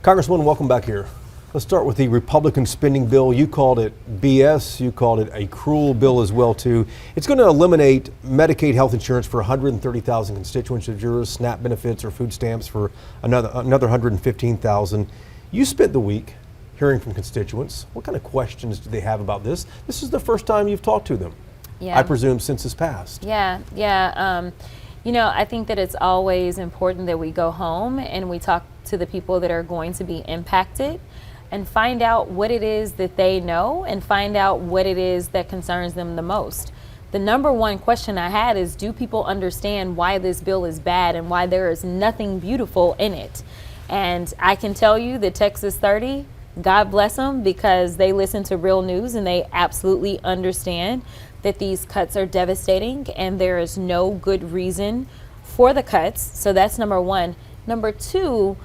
Congresswoman, welcome back here. Let's start with the Republican spending bill. You called it BS. You called it a cruel bill as well, too. It's going to eliminate Medicaid health insurance for 130,000 constituents of yours, SNAP benefits or food stamps for another 115,000. You spent the week hearing from constituents. What kind of questions do they have about this? This is the first time you've talked to them, I presume, since it's passed. You know, I think that it's always important that we go home and we talk to the people that are going to be impacted and find out what it is that they know and find out what it is that concerns them the most. The number one question I had is, do people understand why this bill is bad and why there is nothing beautiful in it? And I can tell you that Texas 30, God bless them, because they listen to real news and they absolutely understand that these cuts are devastating and there is no good reason for the cuts. So that's number one. Number two,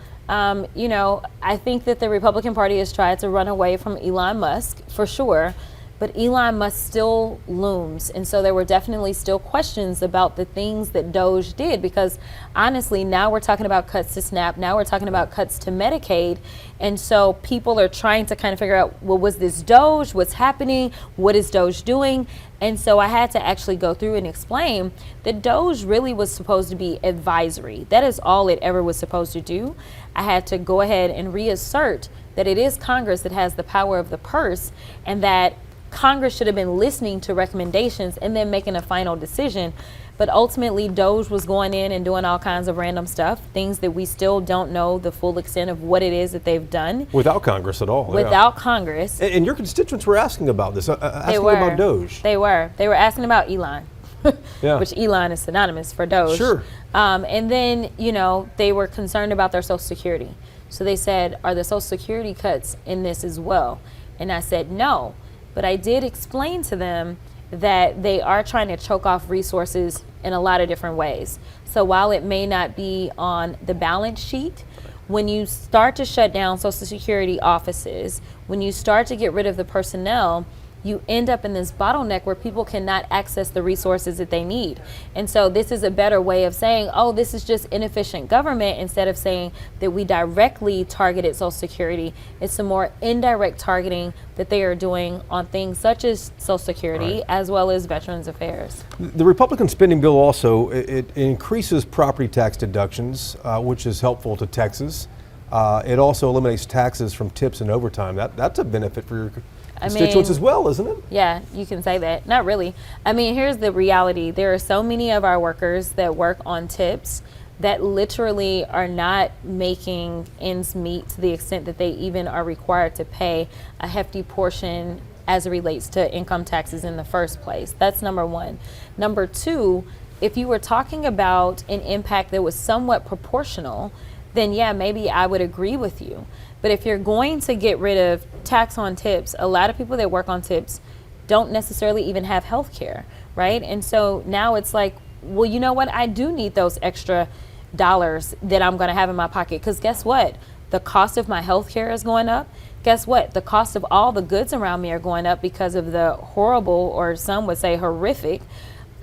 you know, I think that the Republican Party has tried to run away from Elon Musk for sure, but Elon Musk still looms. And so there were definitely still questions about the things that DOJ did, because honestly, now we're talking about cuts to SNAP. Now we're talking about cuts to Medicaid. And so people are trying to kind of figure out, well, was this DOJ? What's happening? What is DOJ doing? And so I had to actually go through and explain that DOJ really was supposed to be advisory. That is all it ever was supposed to do. I had to go ahead and reassert that it is Congress that has the power of the purse, and that Congress should have been listening to recommendations and then making a final decision. But ultimately, DOJ was going in and doing all kinds of random stuff, things that we still don't know the full extent of what it is that they've done. Without Congress at all. Without Congress. And your constituents were asking about this, asking about DOJ. They were asking about Elon, which Elon is synonymous for DOJ. Sure. And then, you know, they were concerned about their Social Security. So they said, are the Social Security cuts in this as well? And I said, no. But I did explain to them that they are trying to choke off resources in a lot of different ways. So while it may not be on the balance sheet, when you start to shut down Social Security offices, when you start to get rid of the personnel, you end up in this bottleneck where people cannot access the resources that they need. And so this is a better way of saying, oh, this is just inefficient government, instead of saying that we directly targeted Social Security. It's a more indirect targeting that they are doing on things such as Social Security, as well as Veterans Affairs. The Republican spending bill also, it increases property tax deductions, which is helpful to Texas. It also eliminates taxes from tips and overtime. That's a benefit for your constituents as well, isn't it? Yeah, you can say that. Not really. I mean, here's the reality. There are so many of our workers that work on tips that literally are not making ends meet to the extent that they even are required to pay a hefty portion as it relates to income taxes in the first place. That's number one. Number two, if you were talking about an impact that was somewhat proportional, then yeah, maybe I would agree with you. But if you're going to get rid of tax on tips, a lot of people that work on tips don't necessarily even have health care, right? And so now it's like, well, you know what? I do need those extra dollars that I'm going to have in my pocket, because guess what? The cost of my health care is going up. Guess what? The cost of all the goods around me are going up because of the horrible, or some would say horrific,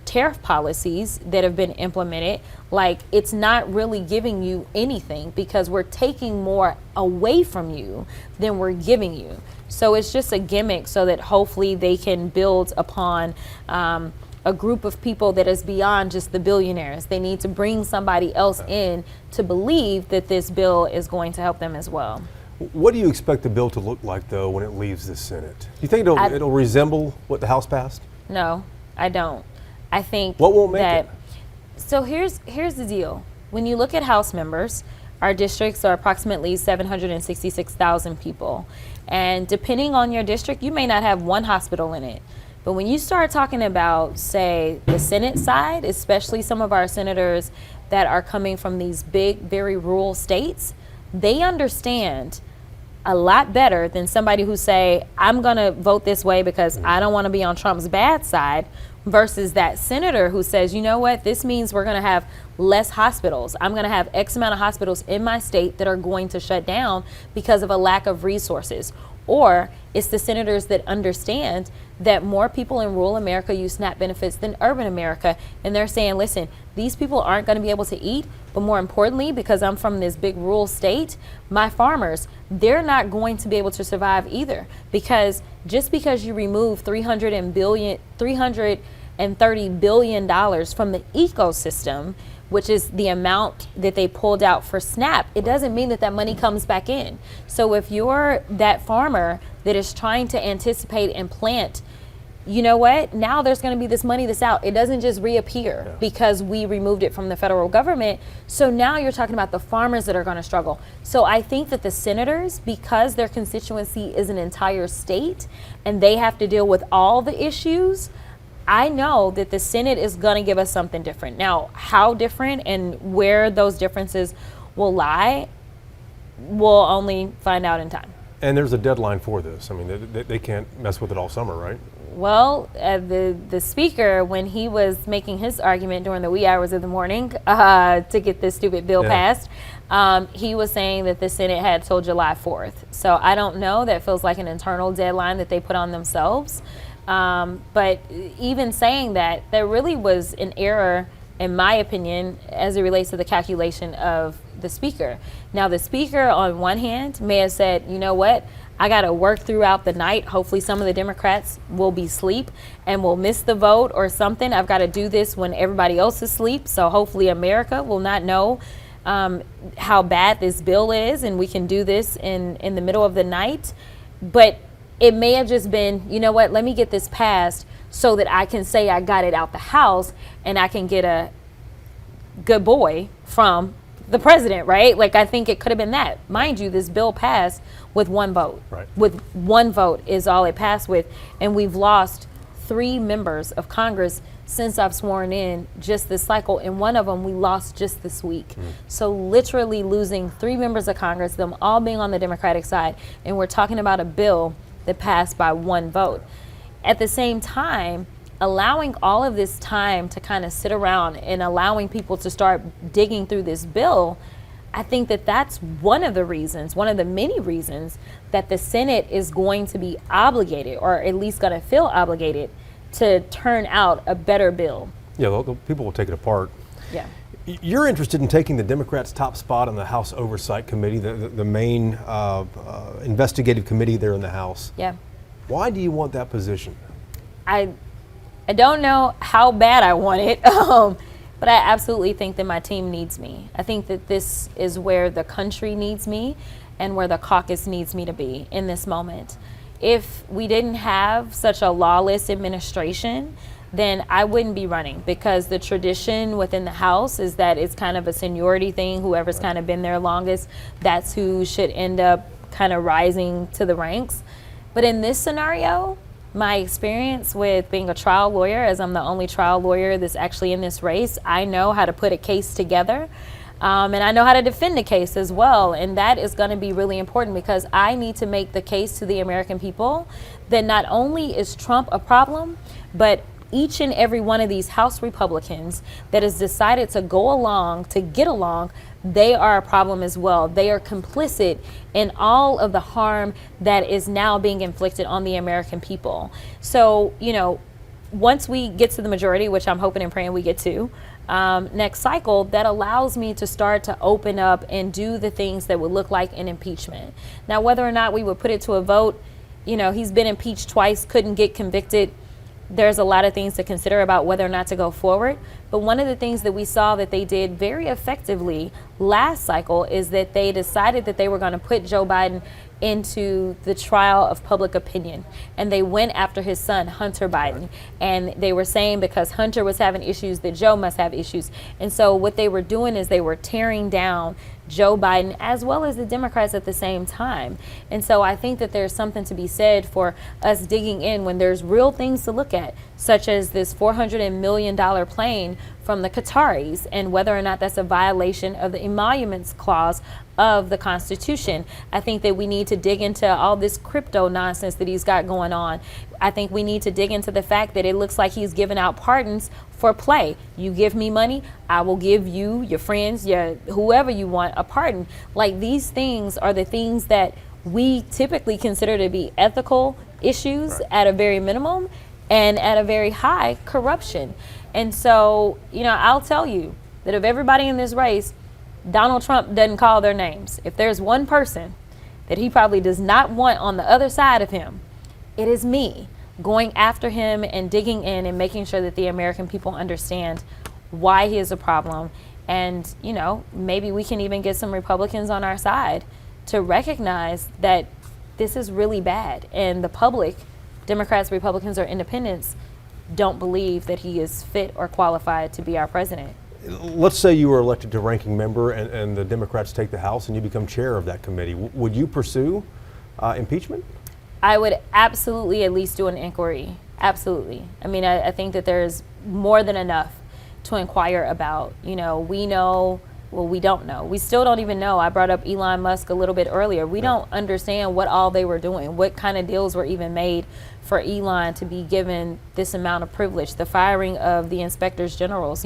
tariff policies that have been implemented. Like, it's not really giving you anything, because we're taking more away from you than we're giving you. So it's just a gimmick so that hopefully they can build upon a group of people that is beyond just the billionaires. They need to bring somebody else in to believe that this bill is going to help them as well. What do you expect the bill to look like, though, when it leaves the Senate? Do you think it'll resemble what the House passed? No, I don't. I think what won't make it? So here's the deal. When you look at House members, our districts are approximately 766,000 people. And depending on your district, you may not have one hospital in it. But when you start talking about, say, the Senate side, especially some of our senators that are coming from these big, very rural states, they understand a lot better than somebody who say, I'm going to vote this way because I don't want to be on Trump's bad side, versus that senator who says, you know what, this means we're going to have less hospitals. I'm going to have X amount of hospitals in my state that are going to shut down because of a lack of resources. Or it's the senators that understand that more people in rural America use SNAP benefits than urban America. And they're saying, listen, these people aren't going to be able to eat, but more importantly, because I'm from this big rural state, my farmers, they're not going to be able to survive either. Because just because you remove $330 billion from the ecosystem, which is the amount that they pulled out for SNAP, it doesn't mean that that money comes back in. So if you're that farmer that is trying to anticipate and plant, you know what? Now there's going to be this money that's out. It doesn't just reappear because we removed it from the federal government. So now you're talking about the farmers that are going to struggle. So I think that the senators, because their constituency is an entire state and they have to deal with all the issues, I know that the Senate is going to give us something different. Now, how different and where those differences will lie, we'll only find out in time. And there's a deadline for this. I mean, they can't mess with it all summer, right? Well, the speaker, when he was making his argument during the wee hours of the morning to get this stupid bill passed, he was saying that the Senate had till July 4th. So I don't know. That feels like an internal deadline that they put on themselves. But even saying that, there really was an error, in my opinion, as it relates to the calculation of the speaker. Now, the speaker, on one hand, may have said, you know what, I got to work throughout the night. Hopefully some of the Democrats will be asleep and will miss the vote or something. I've got to do this when everybody else is asleep. So hopefully America will not know how bad this bill is, and we can do this in the middle of the night. But it may have just been, you know what, let me get this passed so that I can say I got it out the House and I can get a good boy from the president, right? Like, I think it could have been that. Mind you, this bill passed with one vote. Right. With one vote is all it passed with. And we've lost 3 members of Congress since I've sworn in just this cycle. And one of them we lost just this week. So literally losing 3 members of Congress, them all being on the Democratic side. And we're talking about a bill that passed by one vote. At the same time, allowing all of this time to kind of sit around and allowing people to start digging through this bill, I think that that's one of the reasons, one of the many reasons that the Senate is going to be obligated, or at least going to feel obligated, to turn out a better bill. Yeah, people will take it apart. Yeah. You're interested in taking the Democrats' top spot on the House Oversight Committee, the main investigative committee there in the House. Yeah. Why do you want that position? I don't know how bad I want it, but I absolutely think that my team needs me. I think that this is where the country needs me and where the caucus needs me to be in this moment. If we didn't have such a lawless administration, then I wouldn't be running, because the tradition within the House is that it's kind of a seniority thing. Whoever's kind of been there longest, that's who should end up kind of rising to the ranks. But in this scenario, my experience with being a trial lawyer, as I'm the only trial lawyer that's actually in this race, I know how to put a case together. And I know how to defend the case as well. And that is going to be really important, because I need to make the case to the American people that not only is Trump a problem, but each and every one of these House Republicans that has decided to go along, to get along, they are a problem as well. They are complicit in all of the harm that is now being inflicted on the American people. So, you know, once we get to the majority, which I'm hoping and praying we get to, next cycle, that allows me to start to open up and do the things that would look like an impeachment. Now, whether or not we would put it to a vote, you know, he's been impeached twice, couldn't get convicted. There's a lot of things to consider about whether or not to go forward. But one of the things that we saw that they did very effectively last cycle is that they decided that they were going to put Joe Biden into the trial of public opinion. And they went after his son, Hunter Biden. And they were saying because Hunter was having issues that Joe must have issues. And so what they were doing is they were tearing down Joe Biden as well as the Democrats at the same time. And so I think that there's something to be said for us digging in when there's real things to look at, such as this $400 million plane from the Qataris, and whether or not that's a violation of the emoluments clause of the Constitution. I think that we need to dig into all this crypto nonsense that he's got going on. I think we need to dig into the fact that it looks like he's giving out pardons for play. You give me money, I will give you, your friends, whoever you want, a pardon. Like, these things are the things that we typically consider to be ethical, issues at a very minimum and at a very high corruption. And so, I'll tell you that of everybody in this race, Donald Trump doesn't call their names. If there's one person that he probably does not want on the other side of him, it is me going after him and digging in and making sure that the American people understand why he is a problem. And, maybe we can even get some Republicans on our side to recognize that this is really bad. And the public, Democrats, Republicans, or independents, don't believe that he is fit or qualified to be our president. Let's say you were elected to ranking member and the Democrats take the House and you become chair of that committee. Would you pursue impeachment? I would absolutely at least do an inquiry. Absolutely. I mean, I think that there's more than enough to inquire about. We know, well, we don't know. We still don't even know. I brought up Elon Musk a little bit earlier. We don't understand what all they were doing, what kind of deals were even made for Elon to be given this amount of privilege. The firing of the inspectors generals,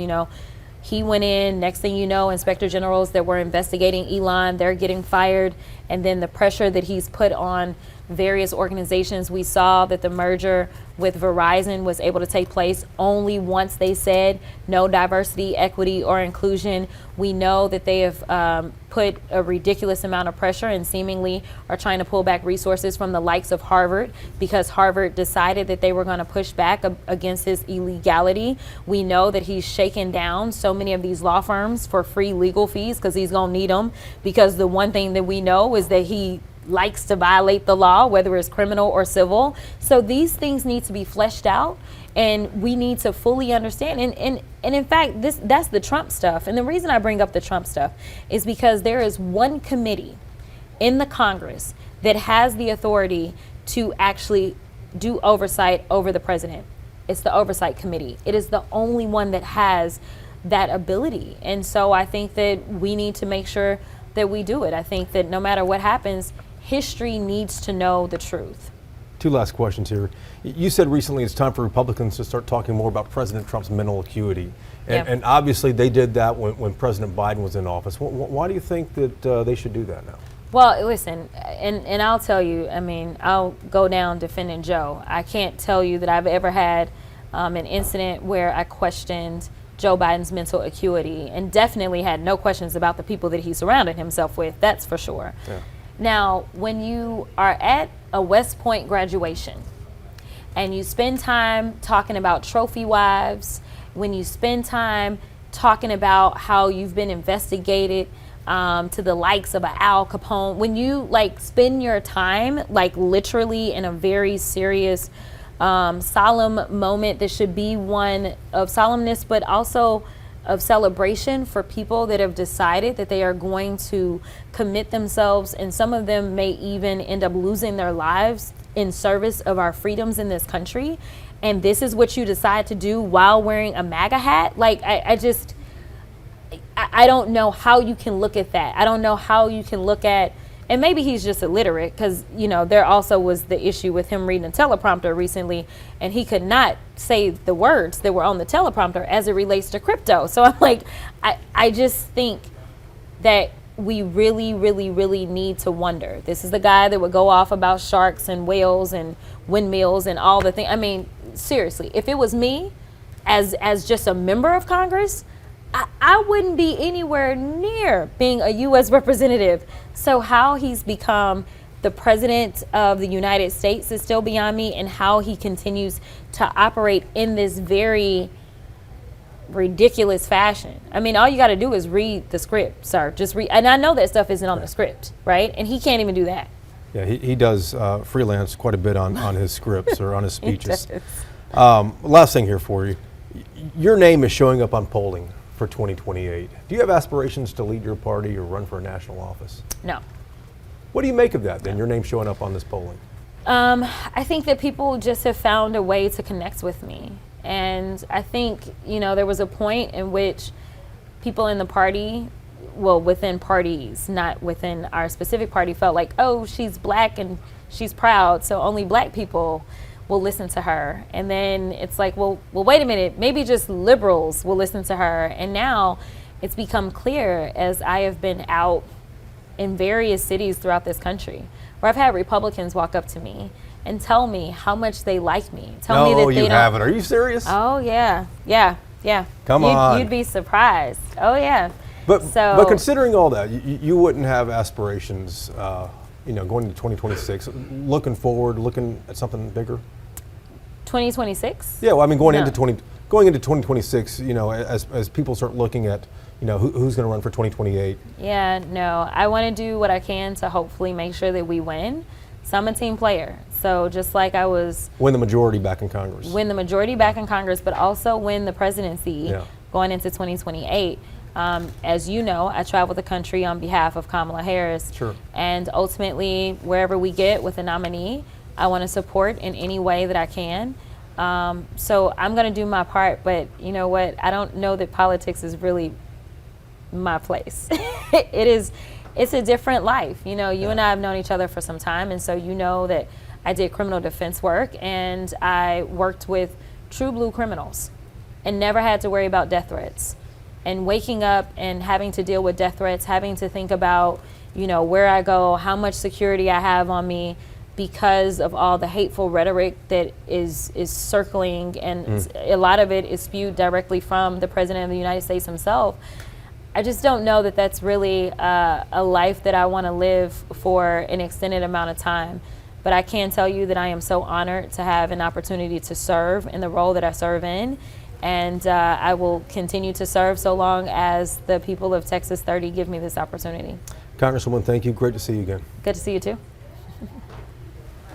he went in, next thing you know, inspector generals that were investigating Elon, they're getting fired. And then the pressure that he's put on various organizations. We saw that the merger with Verizon was able to take place only once they said no diversity, equity, or inclusion. We know that they have put a ridiculous amount of pressure and seemingly are trying to pull back resources from the likes of Harvard because Harvard decided that they were going to push back against his illegality. We know that he's shaken down so many of these law firms for free legal fees because he's going to need them, because the one thing that we know is that he likes to violate the law, whether it's criminal or civil. So these things need to be fleshed out, and we need to fully understand. And in fact, that's the Trump stuff. And the reason I bring up the Trump stuff is because there is one committee in the Congress that has the authority to actually do oversight over the president. It's the Oversight Committee. It is the only one that has that ability. And so I think that we need to make sure that we do it. I think that no matter what happens, history needs to know the truth. Two last questions here. You said recently it's time for Republicans to start talking more about President Trump's mental acuity. And obviously they did that when President Biden was in office. Why do you think that they should do that now? Well, listen, and I'll tell you, I mean, I'll go down defending Joe. I can't tell you that I've ever had an incident where I questioned Joe Biden's mental acuity, and definitely had no questions about the people that he surrounded himself with, that's for sure. Yeah. Now, when you are at a West Point graduation and you spend time talking about trophy wives, when you spend time talking about how you've been investigated to the likes of a Al Capone, when you spend your time literally in a very serious solemn moment that should be one of solemnness, but also of celebration for people that have decided that they are going to commit themselves, and some of them may even end up losing their lives in service of our freedoms in this country. And this is what you decide to do while wearing a MAGA hat. I don't know how you can look at that. I don't know how you can look at, and maybe he's just illiterate, because there also was the issue with him reading a teleprompter recently, and he could not say the words that were on the teleprompter as it relates to crypto. So I'm I just think that we really, really, really need to wonder. This is the guy that would go off about sharks and whales and windmills and all the things. I mean, seriously, if it was me as just a member of Congress, I wouldn't be anywhere near being a U.S. representative. So how he's become the president of the United States is still beyond me, and how he continues to operate in this very ridiculous fashion. I mean, all you got to do is read the script, sir. Just read. And I know that stuff isn't on the script, right? And he can't even do that. Yeah, he does freelance quite a bit on his scripts or on his speeches. Last thing here for you. Your name is showing up on polling for 2028. Do you have aspirations to lead your party or run for a national office? No. What do you make of that then, your name showing up on this polling? I think that people just have found a way to connect with me. And I think, there was a point in which people in the party, well, within parties, not within our specific party, felt like, oh, she's black and she's proud, so only black people will listen to her. And then it's like, well, wait a minute, maybe just liberals will listen to her. And now it's become clear, as I have been out in various cities throughout this country, where I've had Republicans walk up to me and tell me how much they like me. Tell me that No, they you don't. haven't. Are you serious? Oh yeah. Come on. You'd be surprised. Oh yeah. But So considering all that, you wouldn't have aspirations, going into 2026, looking forward, looking at something bigger. 2026. Yeah, well, I mean, going No. into 2026, as people start looking at, who's going to run for 2028. Yeah, no. I want to do what I can to hopefully make sure that we win. So I'm a team player. So just like I was Win the majority back in Congress. win the majority back in Congress, but also win the presidency Yeah. going into 2028. As you know, I travel the country on behalf of Kamala Harris. Sure. And ultimately, wherever we get with a nominee, I want to support in any way that I can. So I'm going to do my part, but you know what? I don't know that politics is really my place. It's a different life. You and I have known each other for some time, and so you know that I did criminal defense work, and I worked with true blue criminals and never had to worry about death threats. And waking up and having to deal with death threats, having to think about, where I go, how much security I have on me because of all the hateful rhetoric that is circling, and a lot of it is spewed directly from the President of the United States himself. I just don't know that that's really a life that I want to live for an extended amount of time. But I can tell you that I am so honored to have an opportunity to serve in the role that I serve in. And I will continue to serve so long as the people of Texas 30 give me this opportunity. Congresswoman, thank you. Great to see you again. Good to see you too.